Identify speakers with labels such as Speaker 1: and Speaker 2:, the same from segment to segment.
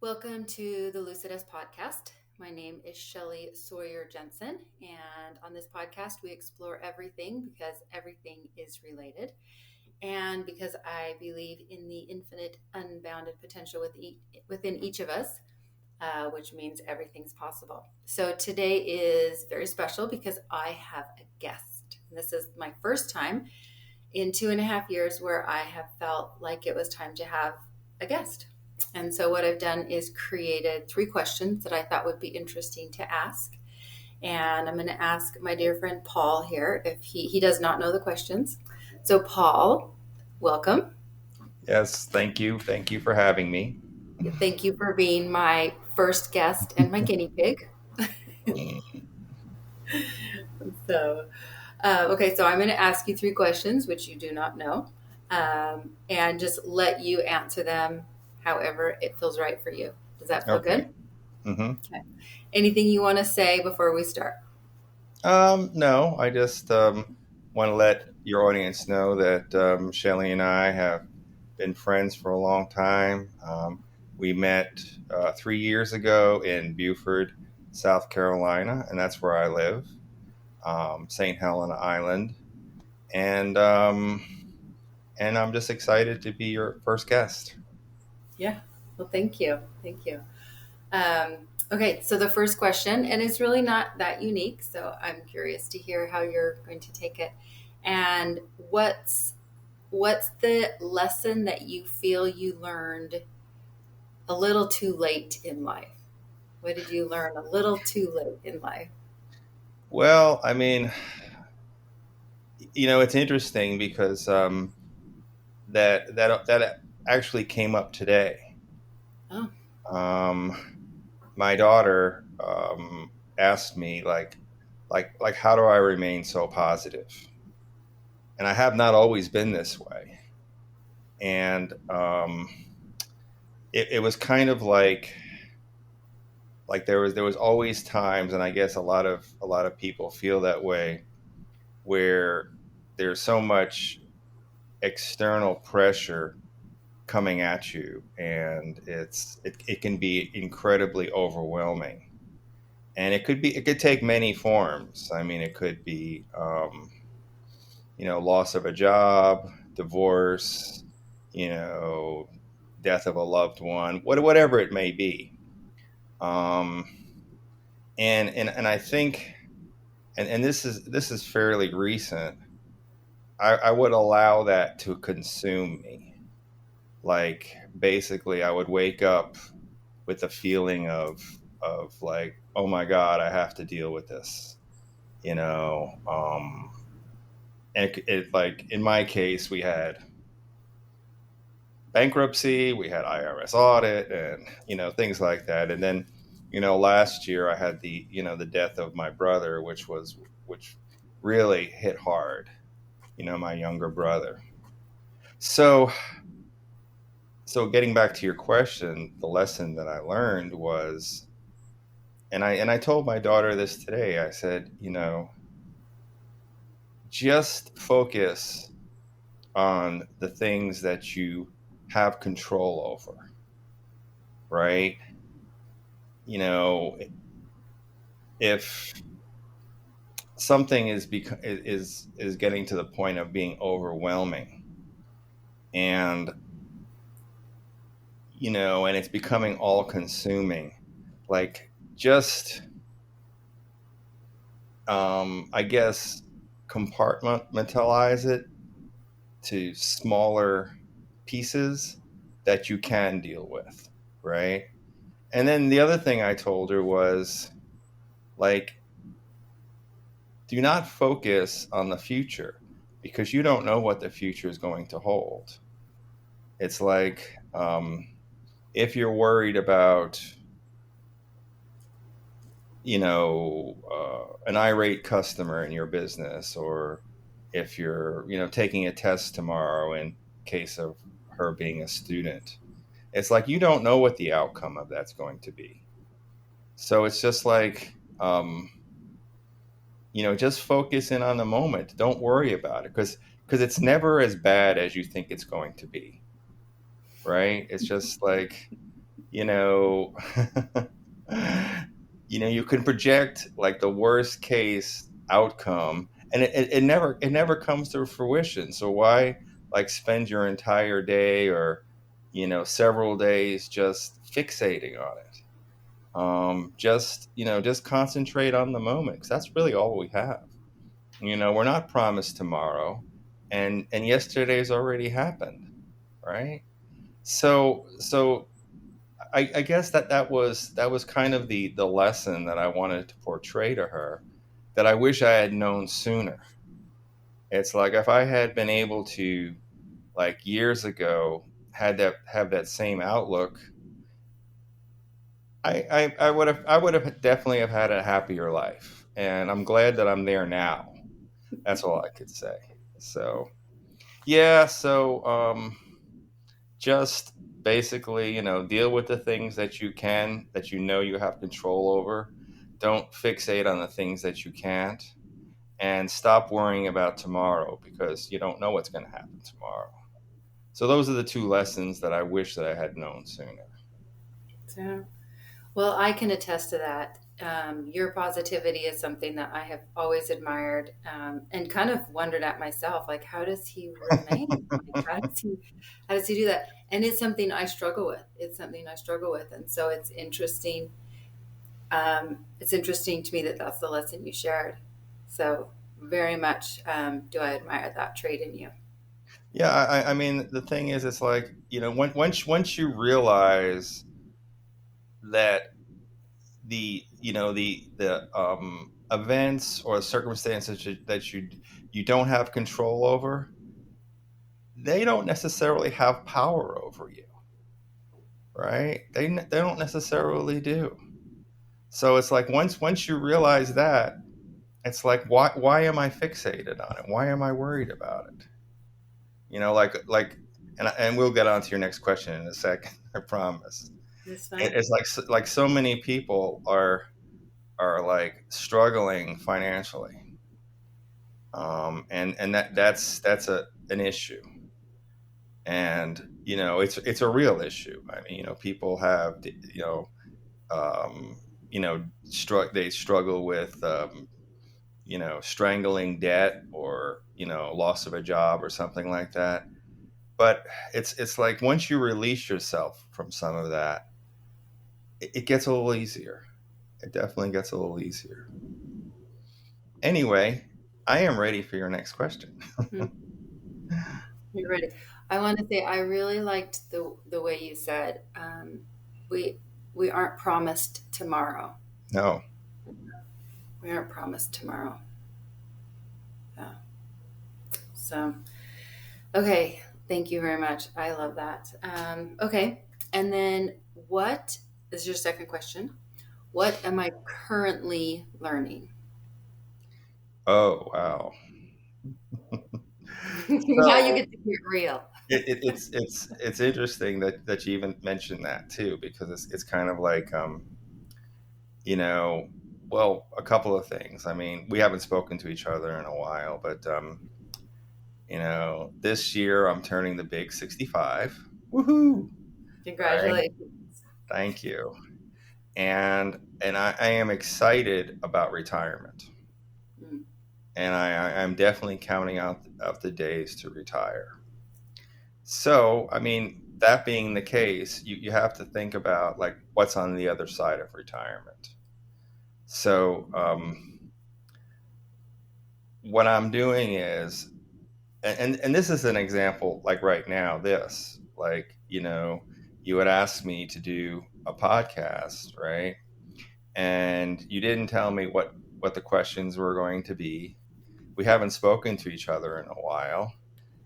Speaker 1: Welcome to the Lucidus podcast. My name is Shelly Sawyer Jensen, and on this podcast, we explore everything because everything is related, and because I believe in the infinite, unbounded potential within each of us, which means everything's possible. So today is very special because I have a guest. This is my first time in 2.5 years where I have felt like it was time to have a guest. And so what I've done is created 3 questions that I thought would be interesting to ask. And I'm going to ask my dear friend Paul here if he does not know the questions. So Paul, welcome.
Speaker 2: Yes, thank you. Thank you for having me.
Speaker 1: Thank you for being my first guest and my guinea pig. So I'm going to ask you 3 questions, which you do not know, and just let you answer them however it feels right for you. Does that feel
Speaker 2: Okay.
Speaker 1: good?
Speaker 2: Mm-hmm.
Speaker 1: Okay. Anything you want to say before we start?
Speaker 2: No, I just want to let your audience know that Shelly and I have been friends for a long time. We met 3 years ago in Beaufort, South Carolina, and that's where I live, St. Helena Island, and um, and I'm just excited to be your first guest.
Speaker 1: Yeah. Well, thank you. Thank you. Okay, so the first question, and it's really not that unique, so I'm curious to hear how you're going to take it. And what's the lesson that you feel you learned a little too late in life? What did you learn a little too late in life?
Speaker 2: Well, I mean, it's interesting because that actually came up today.
Speaker 1: Oh,
Speaker 2: Um, my daughter asked me like how do I remain so positive? And I have not always been this way. And it was kind of like there was always times, and I guess a lot of people feel that way, where there's so much external pressure coming at you, and it can be incredibly overwhelming. And it could take many forms. I mean, it could be loss of a job, divorce, you know death of a loved one, whatever it may be. um, and I think, and this is fairly recent. I would allow that to consume me. Like, basically, I would wake up with a feeling of like, oh my God, I have to deal with this. You know, and like in my case, we had bankruptcy, we had IRS audit, and things like that. And then, last year I had the death of my brother, which really hit hard. My younger brother. So getting back to your question, the lesson that I learned was, and I told my daughter this today. I said, just focus on the things that you have control over, right? You know, if something is getting to the point of being overwhelming, and and it's becoming all consuming, like, just I guess compartmentalize it to smaller pieces that you can deal with, right? And then the other thing I told her was, like, do not focus on the future, because you don't know what the future is going to hold. It's like, if you're worried about, an irate customer in your business, or if you're, taking a test tomorrow in case of her being a student, it's like you don't know what the outcome of that's going to be. So it's just like, just focus in on the moment. Don't worry about it, because it's never as bad as you think it's going to be, right? It's just like, you know, you can project like the worst case outcome, and it never comes to fruition. So why like spend your entire day or several days just fixating on it? Just concentrate on the moment, because that's really all we have. We're not promised tomorrow, and yesterday's already happened, right? So I guess that was kind of the lesson that I wanted to portray to her, that I wish I had known sooner. It's like if I had been able to, like years ago, had that have that same outlook, I would have definitely have had a happier life, and I'm glad that I'm there now. That's all I could say. So yeah, just basically, deal with the things that you can, that you have control over. Don't fixate on the things that you can't, and stop worrying about tomorrow, because you don't know what's going to happen tomorrow. So those are the two lessons that I wish that I had known sooner.
Speaker 1: So, well, I can attest to that. Your positivity is something that I have always admired, and kind of wondered at myself, like, how does he remain? Like, how does he do that? And it's something I struggle with. It's something I struggle with, and so it's interesting. It's interesting to me that that's the lesson you shared. So very much do I admire that trait in you.
Speaker 2: Yeah, I mean, the thing is, it's like, once you realize that the events or circumstances that you don't have control over, they don't necessarily have power over you, right? They don't necessarily do. So it's like, once you realize that, it's like, why am I fixated on it? Why am I worried about it? And we'll get on to your next question in a second. I promise.
Speaker 1: That's fine.
Speaker 2: It's like so many people are like struggling financially, and that's an issue, and it's a real issue. I mean, people have, um, they struggle with, strangling debt, or loss of a job or something like that. But it's like, once you release yourself from some of that, it gets a little easier. It definitely gets a little easier. Anyway, I am ready for your next question.
Speaker 1: Mhm. You're ready. I want to say I really liked the way you said, we we aren't promised tomorrow.
Speaker 2: No.
Speaker 1: We aren't promised tomorrow. Yeah. So okay, thank you very much. I love that. Okay, and then what is your second question? What am I currently learning?
Speaker 2: Oh, wow.
Speaker 1: Now you
Speaker 2: So
Speaker 1: get to get real.
Speaker 2: it's interesting that you even mentioned that too, because it's kind of like, you know well, a couple of things. I mean, we haven't spoken to each other in a while, but this year I'm turning the big 65. Woohoo! Right.
Speaker 1: Congratulations.
Speaker 2: Thank you. And I am excited about retirement,
Speaker 1: Mm,
Speaker 2: and I'm definitely counting out the days to retire. So, I mean, that being the case, you have to think about like what's on the other side of retirement. So, what I'm doing is, and this is an example, like right now, this, like, you would ask me to do a podcast, right? And you didn't tell me what the questions were going to be. We haven't spoken to each other in a while.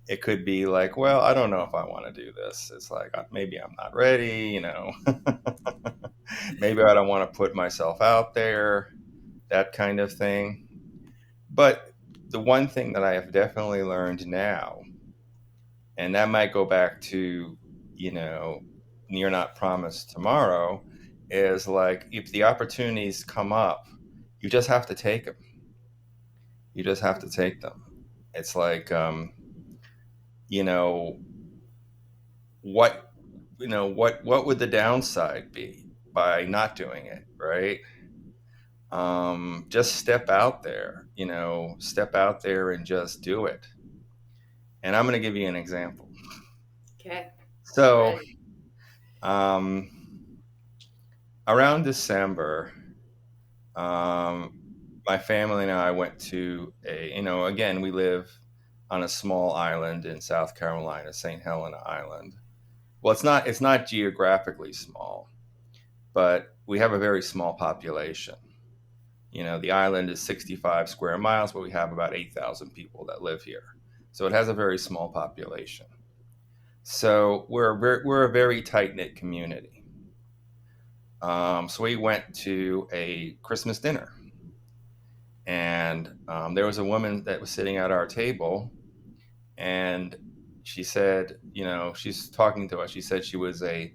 Speaker 2: It could be like, well, I don't know if I want to do this. It's like, maybe I'm not ready. Maybe I don't want to put myself out there, that kind of thing. But the one thing that I have definitely learned now, and that might go back to, you know, you're not promised tomorrow, is like, if the opportunities come up, you just have to take them. You just have to take them. It's like, you know, what. what would the downside be by not doing it, right? Just step out there, step out there and just do it. And I'm going to give you an example.
Speaker 1: Okay. I'm
Speaker 2: So,
Speaker 1: ready.
Speaker 2: um, around December, um, my family and I went to again, we live on a small island in South Carolina, St. Helena Island. Well, it's not geographically small, but we have a very small population. The island is 65 square miles, but we have about 8,000 people that live here. So it has a very small population. So we're a very tight knit community. So we went to a Christmas dinner, and there was a woman that was sitting at our table, and she said, she's talking to us. She said she was a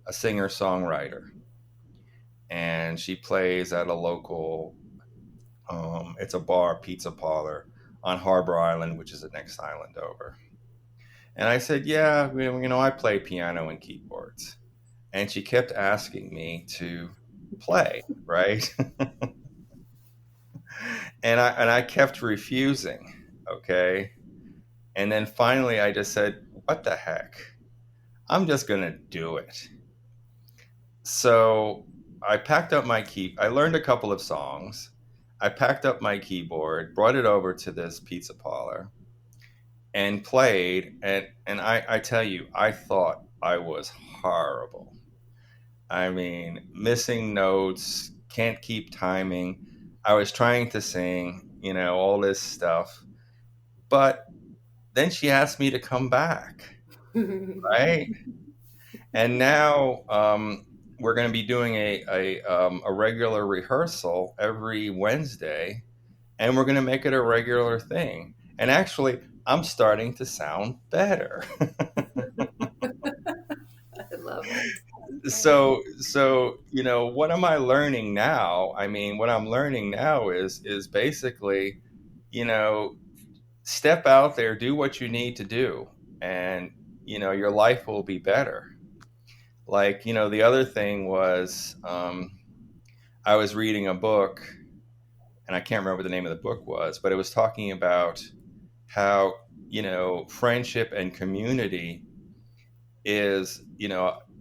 Speaker 2: singer songwriter, and she plays at a local. It's a bar, pizza parlor on Harbor Island, which is the next island over. And I said, yeah, I play piano and keyboards. And she kept asking me to play, right? And I kept refusing, okay? And then finally I just said, what the heck? I'm just going to do it. So I packed up I learned a couple of songs. I packed up my keyboard, brought it over to this pizza parlor, and played. And I tell you, I thought I was horrible. I mean, missing notes, can't keep timing. I was trying to sing, all this stuff. But then she asked me to come back, right? And now we're going to be doing a regular rehearsal every Wednesday, and we're going to make it a regular thing. And actually, I'm starting to sound better.
Speaker 1: I love it. Okay.
Speaker 2: So what am I learning now? I mean, what I'm learning now is basically, you know, step out there, do what you need to do, and your life will be better. Like, the other thing was, I was reading a book, and I can't remember what the name of the book was, but it was talking about how, friendship and community is,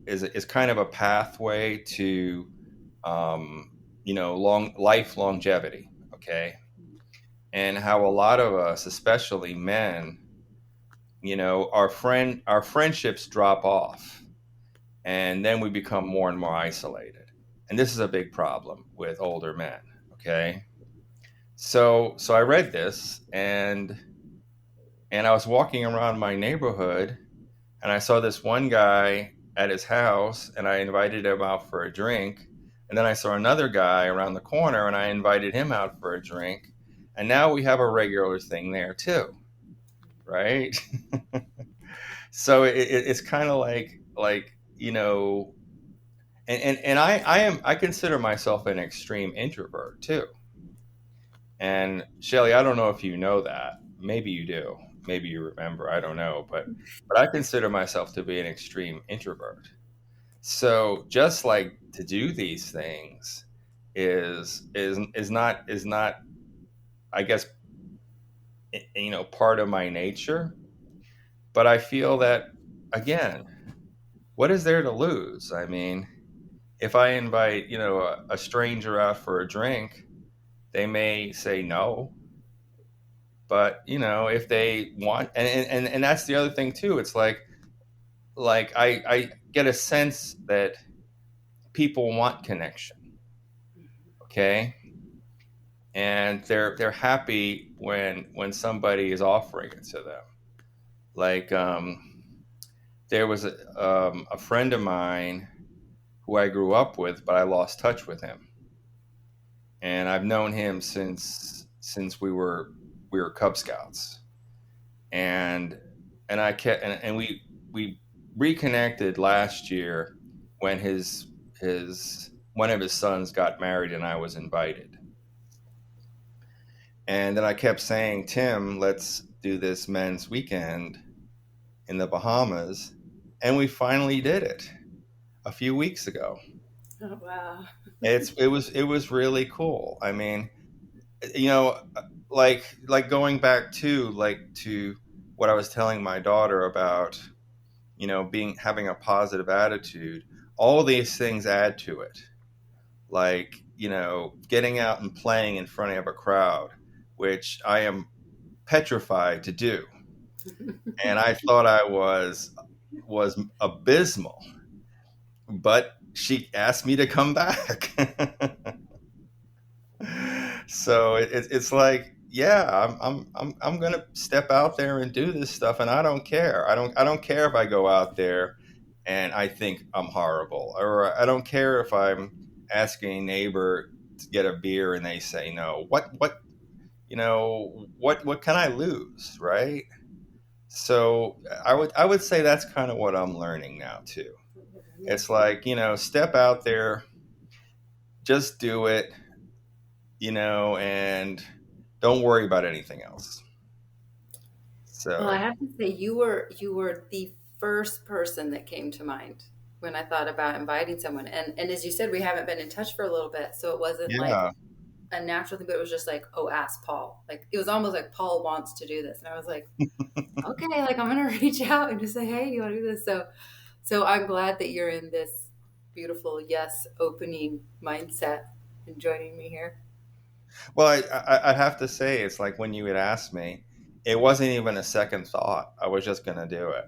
Speaker 2: is kind of a pathway to, long life longevity. Okay. And how a lot of us, especially men, our friendships drop off, and then we become more and more isolated. And this is a big problem with older men. Okay. So I read this, and I was walking around my neighborhood, and I saw this one guy at his house, and I invited him out for a drink. And then I saw another guy around the corner, and I invited him out for a drink. And now we have a regular thing there too, right? So it's kind of like and I consider myself an extreme introvert too. And Shelly, I don't know if you know that. Maybe you do. Maybe you remember. I don't know, but I consider myself to be an extreme introvert. So just like to do these things is not I guess part of my nature, but I feel that again, what is there to lose? I mean, if I invite, a stranger out for a drink, they may say no. But if they want, and that's the other thing too. It's like I get a sense that people want connection, okay, and they're happy when somebody is offering it to them. Like there was a friend of mine who I grew up with, but I lost touch with him, and I've known him since we were Cub Scouts, and I kept and we reconnected last year when his one of his sons got married and I was invited. And then I kept saying, Tim, let's do this men's weekend in the Bahamas. and we finally did it a few weeks ago.
Speaker 1: Oh, wow.
Speaker 2: It was really cool. I mean, you know, like going back to what I was telling my daughter about, being having a positive attitude. All these things add to it. Like, getting out and playing in front of a crowd, which I am petrified to do. And I thought I was abysmal, but she asked me to come back. So it's like, yeah, I'm gonna step out there and do this stuff, and I don't care. I don't care if I go out there and I think I'm horrible, or I don't care if I'm asking a neighbor to get a beer and they say no. What can I lose, right? So I would say that's kind of what I'm learning now too. It's like, step out there, just do it, and don't worry about anything else.
Speaker 1: Well, I
Speaker 2: So,
Speaker 1: have to say you were the first person that came to mind when I thought about inviting someone. And as you said, we haven't been in touch for a little bit, so it wasn't like
Speaker 2: yeah.
Speaker 1: a natural thing, but it was just like, oh, ask Paul. Like it was almost like Paul wants to do this, and I was like, okay, like I'm gonna reach out and just say, hey, do you want to do this? So I'm glad that you're in this beautiful yes opening mindset and joining me here.
Speaker 2: Well, I have to say, it's like when you had asked me, it wasn't even a second thought. I was just going to do it.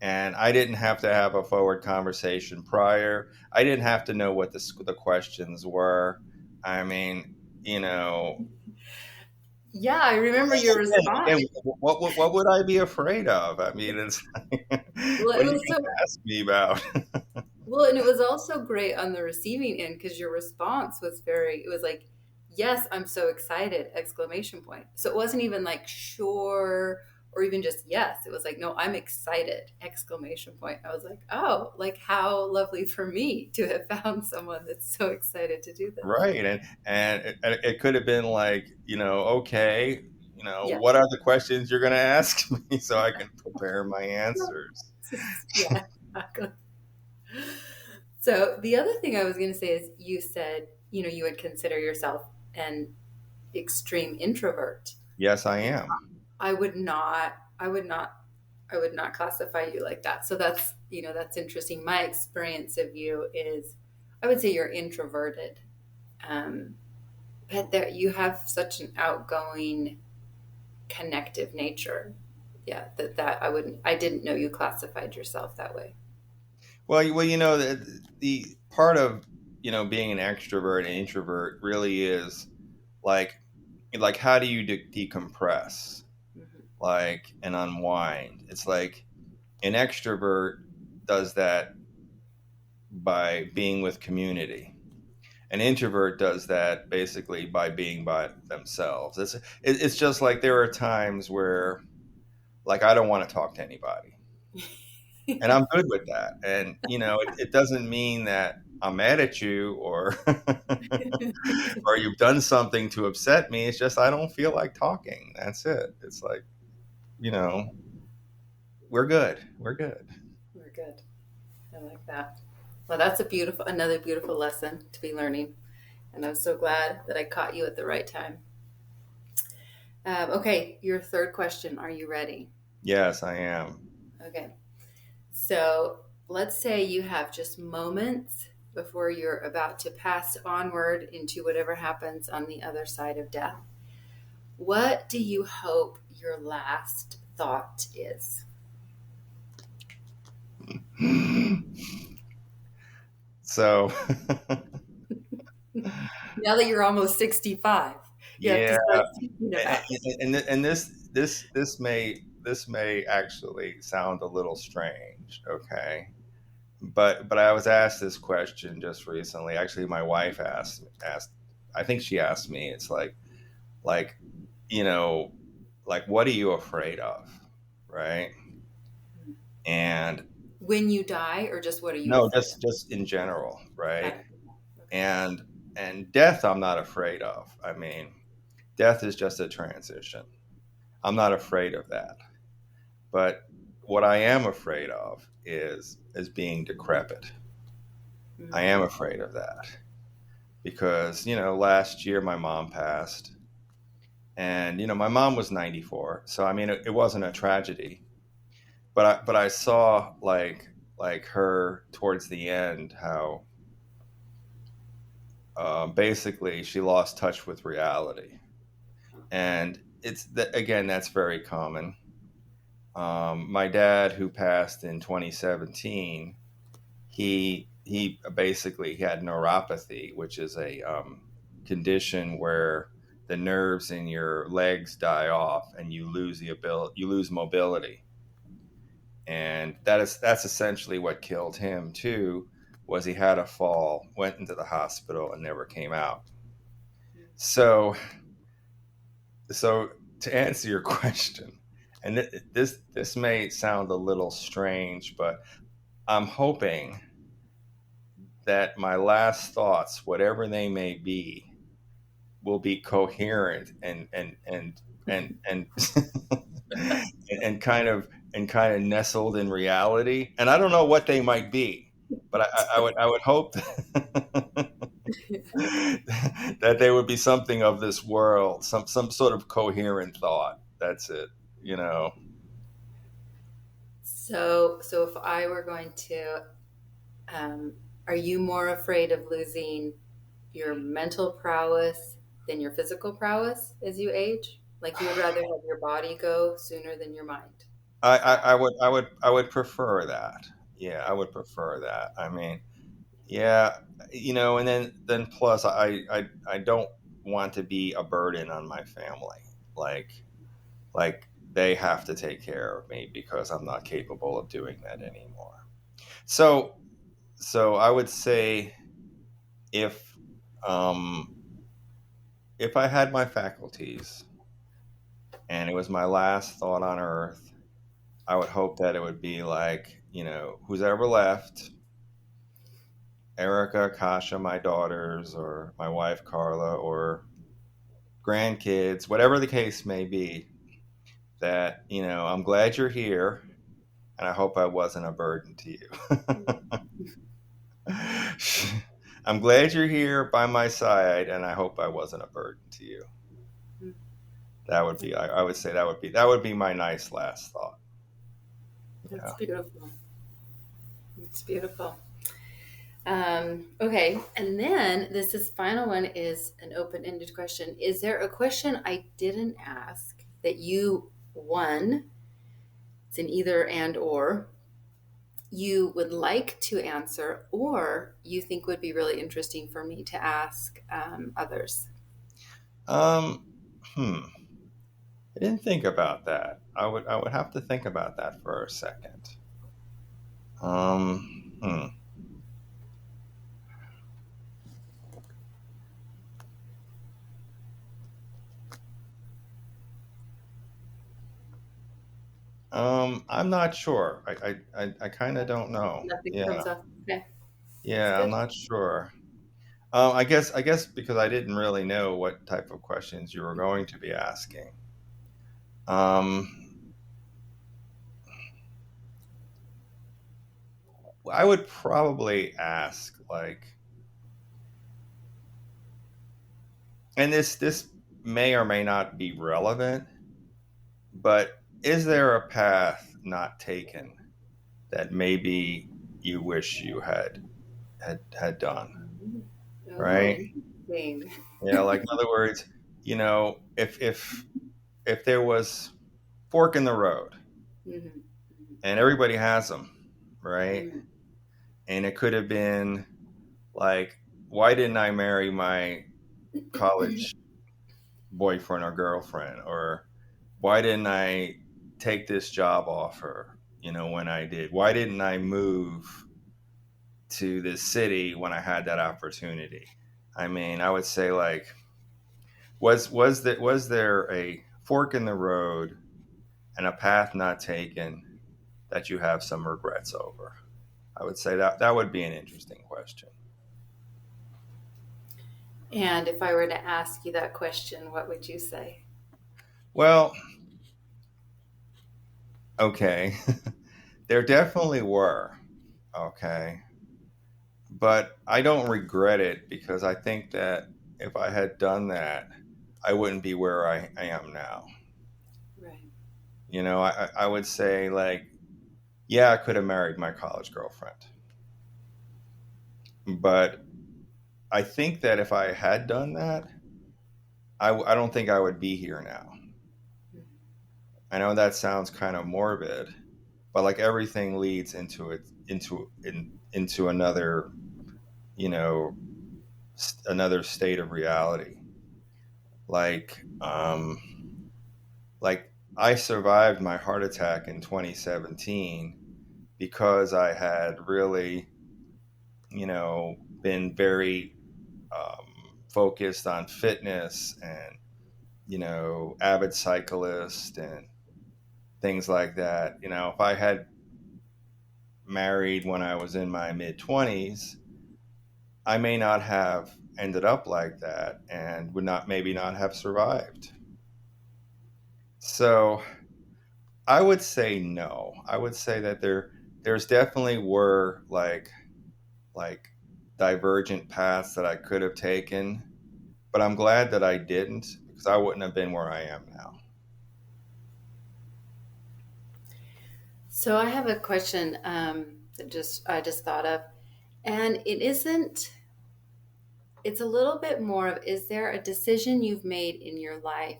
Speaker 2: And I didn't have to have a forward conversation prior. I didn't have to know what the questions were. I mean, you know,
Speaker 1: Yeah, I remember your response.
Speaker 2: again, what would I be afraid of? I mean, it's like,
Speaker 1: Well,
Speaker 2: what
Speaker 1: it
Speaker 2: are you
Speaker 1: was
Speaker 2: going
Speaker 1: so
Speaker 2: to ask me about?
Speaker 1: well, and it was also great on the receiving end because your response was it was like, yes, I'm so excited, exclamation point. So it wasn't even like sure or even just yes. It was like, no, I'm excited, exclamation point. I was like, oh, like how lovely for me to have found someone that's so excited to do this.
Speaker 2: Right. And it could have been like, okay,
Speaker 1: Yeah.
Speaker 2: what are the questions you're going to ask me so I can prepare my answers?
Speaker 1: Yeah, exactly. So the other thing I was going to say is you said, you would consider yourself an extreme introvert.
Speaker 2: Yes, I am.
Speaker 1: I would not, I would not, I would not classify you like that. So that's interesting. My experience of you is, I would say you're introverted, um, but that you have such an outgoing, connective nature. Yeah, that I didn't know you classified yourself that way.
Speaker 2: Well, the part of, being an extrovert and introvert really is like, how do you decompress,
Speaker 1: Mm-hmm.
Speaker 2: and unwind? It's like an extrovert does that by being with community. An introvert does that basically by being by themselves. It's just like there are times where, like, I don't want to talk to anybody, and I'm good with that. And it doesn't mean that I'm mad at you, or or you've done something to upset me. It's just I don't feel like talking. That's it. It's like, you know, we're good. We're good.
Speaker 1: We're good. I like that. Well, that's another beautiful lesson to be learning. And I'm so glad that I caught you at the right time. Okay, your third question. Are you ready?
Speaker 2: Yes, I am.
Speaker 1: Okay. So let's say you have just moments before you're about to pass onward into whatever happens on the other side of death. What do you hope your last thought is?
Speaker 2: So,
Speaker 1: Now that you're almost 65, you have to
Speaker 2: yeah,
Speaker 1: start thinking about
Speaker 2: and this may actually sound a little strange, okay? But I was asked this question just recently. Actually, my wife asked. I think she asked me. It's like you know, what are you afraid of, right? And
Speaker 1: when you die, or just what are you
Speaker 2: no,
Speaker 1: afraid
Speaker 2: just in general,
Speaker 1: of?
Speaker 2: right?
Speaker 1: Okay.
Speaker 2: And death, I'm not afraid of. I mean, death is just a transition. I'm not afraid of that. But what I am afraid of is being decrepit. I
Speaker 1: Mm-hmm.
Speaker 2: am afraid of that because, last year my mom passed, and my mom was 94. So I mean, it wasn't a tragedy, but I saw like her towards the end how basically she lost touch with reality, and again, that's very common. My dad, who passed in 2017, he basically had neuropathy, which is a condition where the nerves in your legs die off and you lose mobility, and that's essentially what killed him too. Was he had a fall, went into the hospital, and never came out. So so to answer your question, and this may sound a little strange, but I'm hoping that my last thoughts, whatever they may be, will be coherent and and kind of nestled in reality. And I don't know what they might be, but I would hope that they would be something of this world, some sort of coherent thought. That's it, you know.
Speaker 1: So if I were going to, um, are you more afraid of losing your mental prowess than your physical prowess as you age? Like you would rather have your body go sooner than your mind.
Speaker 2: I,
Speaker 1: Is
Speaker 2: I,
Speaker 1: that?
Speaker 2: I would prefer that. Yeah, I would prefer that. I mean, yeah, and then plus I don't want to be a burden on my family. Like they have to take care of me because I'm not capable of doing that anymore. So so I would say if um if I had my faculties and it was my last thought on earth, I would hope that it would be like, who's ever left, Erica, Kasha, my daughters, or my wife Carla, or grandkids, whatever the case may be, that, I'm glad you're here and I hope I wasn't a burden to you. I'm glad you're here by my side and I hope I wasn't a burden to you. That would be, I would say that would be my nice last thought.
Speaker 1: That's
Speaker 2: Yeah.
Speaker 1: beautiful. It's beautiful. Okay, and then this final one is an open-ended question. Is there a question I didn't ask that you one, it's an either and or, you would like to answer, or you think would be really interesting for me to ask others?
Speaker 2: Um, hmm. I didn't think about that. I would have to think about that for a second. Um, hmm. I'm not sure. I kind of don't know.
Speaker 1: Nothing
Speaker 2: Yeah,
Speaker 1: comes up. Okay, that's
Speaker 2: yeah, I'm
Speaker 1: good.
Speaker 2: not sure. I guess because I didn't really know what type of questions you were going to be asking. Um, I would probably ask like, and this may or may not be relevant, but is there a path not taken that maybe you wish you had done,
Speaker 1: Oh,
Speaker 2: right?
Speaker 1: interesting.
Speaker 2: Yeah, like in other words, if there was fork in the road,
Speaker 1: Mhm,
Speaker 2: and everybody has them, right?
Speaker 1: mhm,
Speaker 2: And it could have been like, why didn't I marry my college boyfriend or girlfriend, or why didn't I take this job offer, when I did? Why didn't I move to this city when I had that opportunity? I mean, I would say like, was there a fork in the road and a path not taken that you have some regrets over? I would say that would be an interesting question.
Speaker 1: And if I were to ask you that question, what would you say?
Speaker 2: Well, Okay. There definitely were. Okay. But I don't regret it because I think that if I had done that, I wouldn't be where I am now.
Speaker 1: Right.
Speaker 2: I would say, like, yeah, I could have married my college girlfriend. But I think that if I had done that, I don't think I would be here now. I know that sounds kind of morbid, but like everything leads into another, you know, another state of reality. Like, like I survived my heart attack in 2017 because I had really, been very um, focused on fitness and, avid cyclist and things like that. If I had married when I was in my mid 20s, I may not have ended up like that and would not maybe not have survived. So I would say no. I would say that there's definitely were like divergent paths that I could have taken, but I'm glad that I didn't because I wouldn't have been where I am now.
Speaker 1: So I have a question that just I just thought of, and it isn't. It's a little bit more of: is there a decision you've made in your life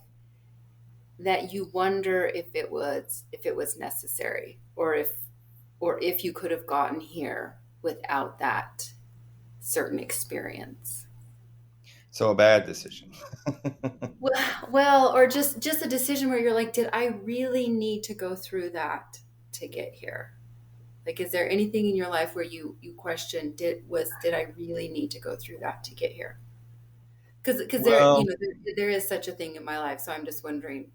Speaker 1: that you wonder if it was necessary, or if you could have gotten here without that certain experience?
Speaker 2: So a bad decision.
Speaker 1: Well, or just a decision where you're like, did I really need to go through that to get here? Like, is there anything in your life where you question, did I really need to go through that to get here? Because there,
Speaker 2: Well,
Speaker 1: there is such a thing in my life, so I'm just wondering.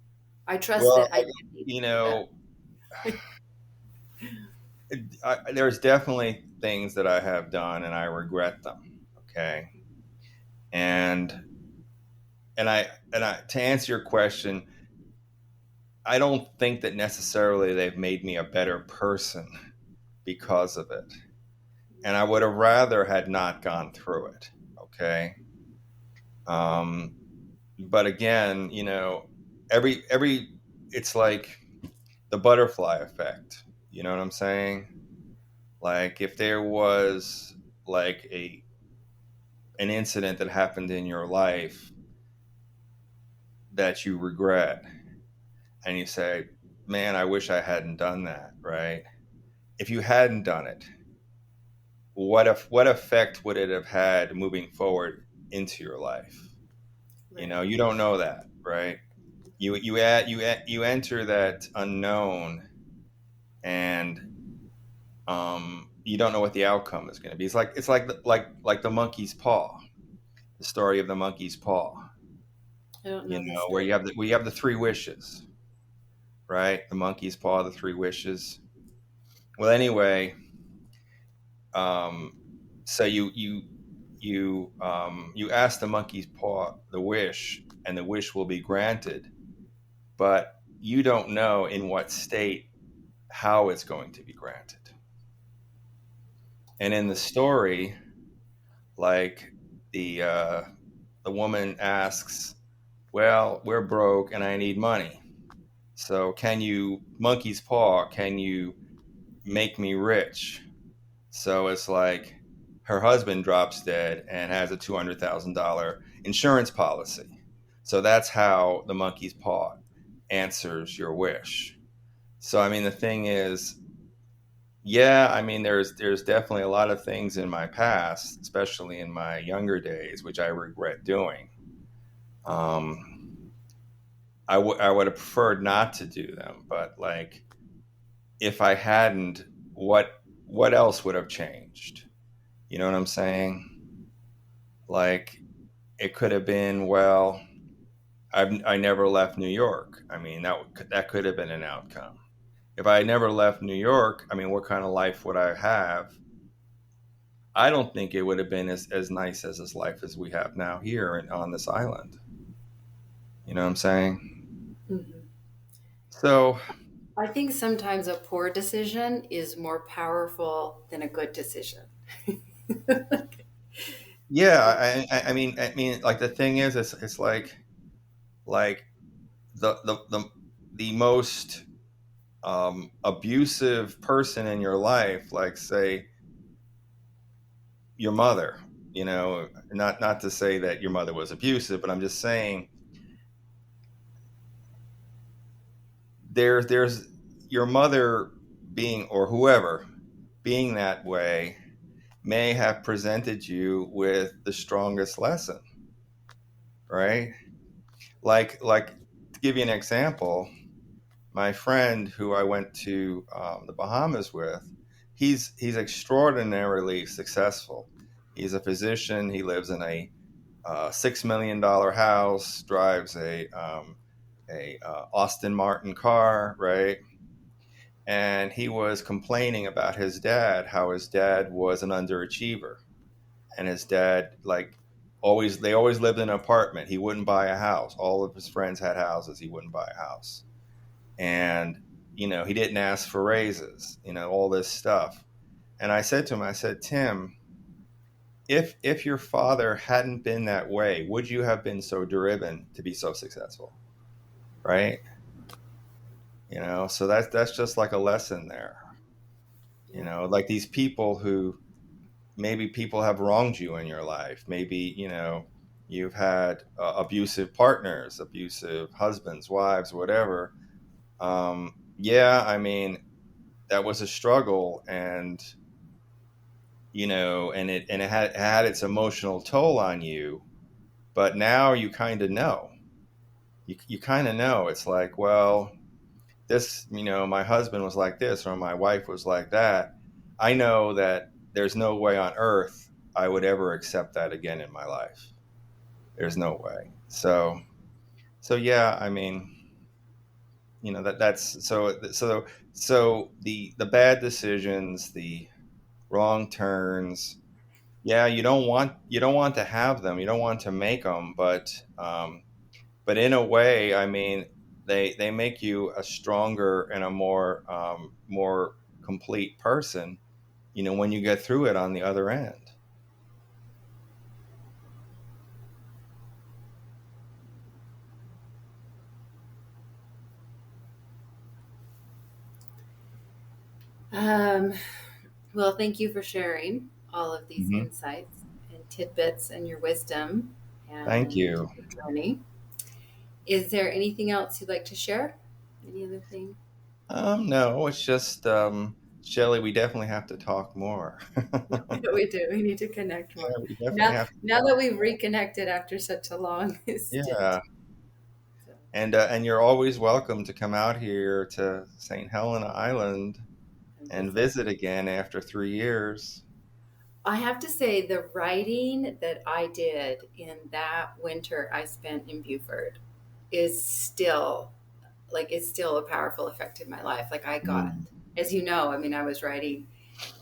Speaker 1: I trust
Speaker 2: well,
Speaker 1: that I did need
Speaker 2: you
Speaker 1: to do that.
Speaker 2: know, there's definitely things that I have done and I regret them. Okay, and and I to answer your question, I don't think that necessarily they've made me a better person because of it. And I would have rather had not gone through it. Okay. Um, but again, every it's like the butterfly effect. You know what I'm saying? Like if there was like an incident that happened in your life that you regret and you say, "Man, I wish I hadn't done that," right? If you hadn't done it, what effect would it have had moving forward into your life?
Speaker 1: Right.
Speaker 2: You don't know that, right? You enter that unknown, and you don't know what the outcome is going to be. It's like the monkey's paw, the story of the monkey's paw.
Speaker 1: I don't know this
Speaker 2: Where
Speaker 1: story.
Speaker 2: you have the three wishes, right? The monkey's paw, the three wishes. Well, anyway, um, so you ask the monkey's paw the wish, and the wish will be granted, but you don't know in what state how it's going to be granted. And in the story, like the woman asks, "Well, we're broke and I need money. So can you, monkey's paw? Can you make me rich?" So it's like her husband drops dead and has a $200,000 insurance policy. So that's how the monkey's paw answers your wish. So I mean, the thing is, yeah, I mean, there's definitely a lot of things in my past, especially in my younger days, which I regret doing. Um, I would have preferred not to do them, but like if I hadn't, what else would have changed? You know what I'm saying? Like it could have been, well, I never left New York. I mean, that could have been an outcome. If I had never left New York, I mean, what kind of life would I have? I don't think it would have been as nice as this life as we have now here and on this island. You know what I'm saying?
Speaker 1: Mhm.
Speaker 2: So
Speaker 1: I think sometimes a poor decision is more powerful than a good decision.
Speaker 2: Yeah, I mean, like the thing is, it's like the most abusive person in your life, like say your mother. Not to say that your mother was abusive, but I'm just saying there's your mother being, or whoever being that way, may have presented you with the strongest lesson, right? Like to give you an example, my friend who I went to the Bahamas with, he's extraordinarily successful. He's a physician. He lives in a $6 million house, drives a Austin Martin car, right? And he was complaining about his dad, how his dad was an underachiever, and his dad they always lived in an apartment. He wouldn't buy a house. All of his friends had houses. He wouldn't buy a house, and he didn't ask for raises. All this stuff. And I said to him, I said, Tim, if your father hadn't been that way, would you have been so driven to be so successful, right? So that's just like a lesson there.
Speaker 1: Yeah.
Speaker 2: Like these people who, maybe people have wronged you in your life. Maybe, you've had abusive partners, abusive husbands, wives, whatever. Yeah, I mean, that was a struggle, and it had its emotional toll on you. But now you kind of know. You kind of know. It's like, well, this, my husband was like this, or my wife was like that. I know that there's no way on earth I would ever accept that again in my life. There's no way. So yeah, I mean, that's the bad decisions, the wrong turns. Yeah, you don't want to have them. You don't want to make them, but in a way, I mean, they make you a stronger and a more complete person. When you get through it on the other end.
Speaker 1: Um, well, thank you for sharing all of these
Speaker 2: Hmm.
Speaker 1: insights and tidbits and your wisdom
Speaker 2: Thank
Speaker 1: and
Speaker 2: you.
Speaker 1: your journey. Is there anything else you'd like to share? Any other thing?
Speaker 2: No, it's just Shelley. We definitely have to talk more.
Speaker 1: Yeah, we do. We need to connect more.
Speaker 2: Yeah, we definitely
Speaker 1: Now,
Speaker 2: have to
Speaker 1: now
Speaker 2: talk
Speaker 1: that we've
Speaker 2: more.
Speaker 1: reconnected after such a long stint.
Speaker 2: Yeah,
Speaker 1: So,
Speaker 2: and you're always welcome to come out here to St. Helena Island
Speaker 1: and
Speaker 2: and
Speaker 1: visit.
Speaker 2: visit again after 3 years.
Speaker 1: I have to say, the writing that I did in that winter I spent in Buford is still it's still a powerful effect in my life. Like I got,
Speaker 2: Mm.
Speaker 1: as you know, I mean, I was writing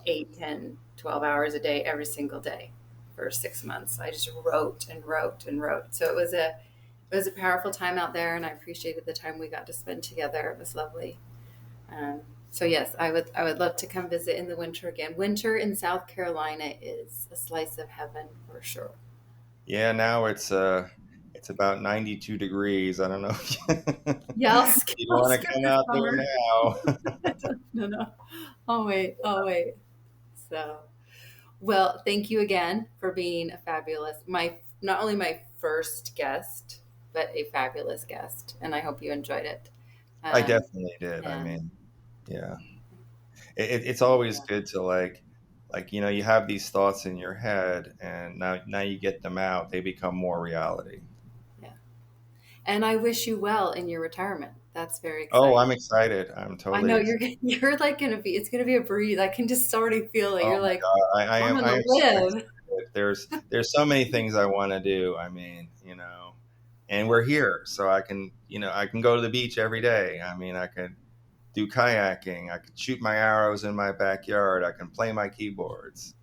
Speaker 1: 8, 10, 12 hours a day every single day for 6 months. I just wrote and wrote and wrote. So it was a powerful time out there, and I appreciated the time we got to spend together. It was lovely. Um, so yes, I would love to come visit in the winter again. Winter in South Carolina is a slice of heaven for sure.
Speaker 2: Yeah, now it's about 92 degrees. I don't know if
Speaker 1: Yeah, I'll,
Speaker 2: you'd
Speaker 1: I'll
Speaker 2: want to
Speaker 1: skip
Speaker 2: come
Speaker 1: the
Speaker 2: out there
Speaker 1: summer.
Speaker 2: now.
Speaker 1: No, no, I'll wait. I'll wait. So, well, thank you again for being a fabulous, not only my first guest, but a fabulous guest, and I hope you enjoyed it.
Speaker 2: I
Speaker 1: Um,
Speaker 2: definitely did. I
Speaker 1: and
Speaker 2: mean, yeah, it's always
Speaker 1: yeah,
Speaker 2: good to you have these thoughts in your head, and now you get them out. They become more reality.
Speaker 1: yeah. And I wish you well in your retirement. That's very
Speaker 2: Oh,
Speaker 1: exciting.
Speaker 2: I'm excited. I'm
Speaker 1: I
Speaker 2: totally
Speaker 1: know
Speaker 2: excited.
Speaker 1: you're like gonna be. It's gonna be a breeze. I can just already feel it.
Speaker 2: Oh
Speaker 1: You're
Speaker 2: my
Speaker 1: like,
Speaker 2: God, I
Speaker 1: I'm
Speaker 2: am
Speaker 1: gonna
Speaker 2: I am so
Speaker 1: live.
Speaker 2: excited. There's so many things I want to do. I mean, and we're here, so I can go to the beach every day. I mean, I could do kayaking. I could shoot my arrows in my backyard. I can play my keyboards.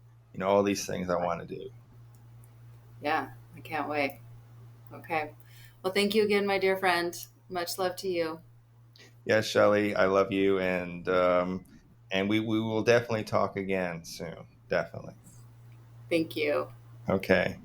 Speaker 2: All these things I want to do.
Speaker 1: Yeah, I can't wait. Okay. Well, thank you again, my dear friend. Much love to you.
Speaker 2: Yes, Shelley, I love you, and we will definitely talk again soon. Definitely.
Speaker 1: Thank you.
Speaker 2: Okay.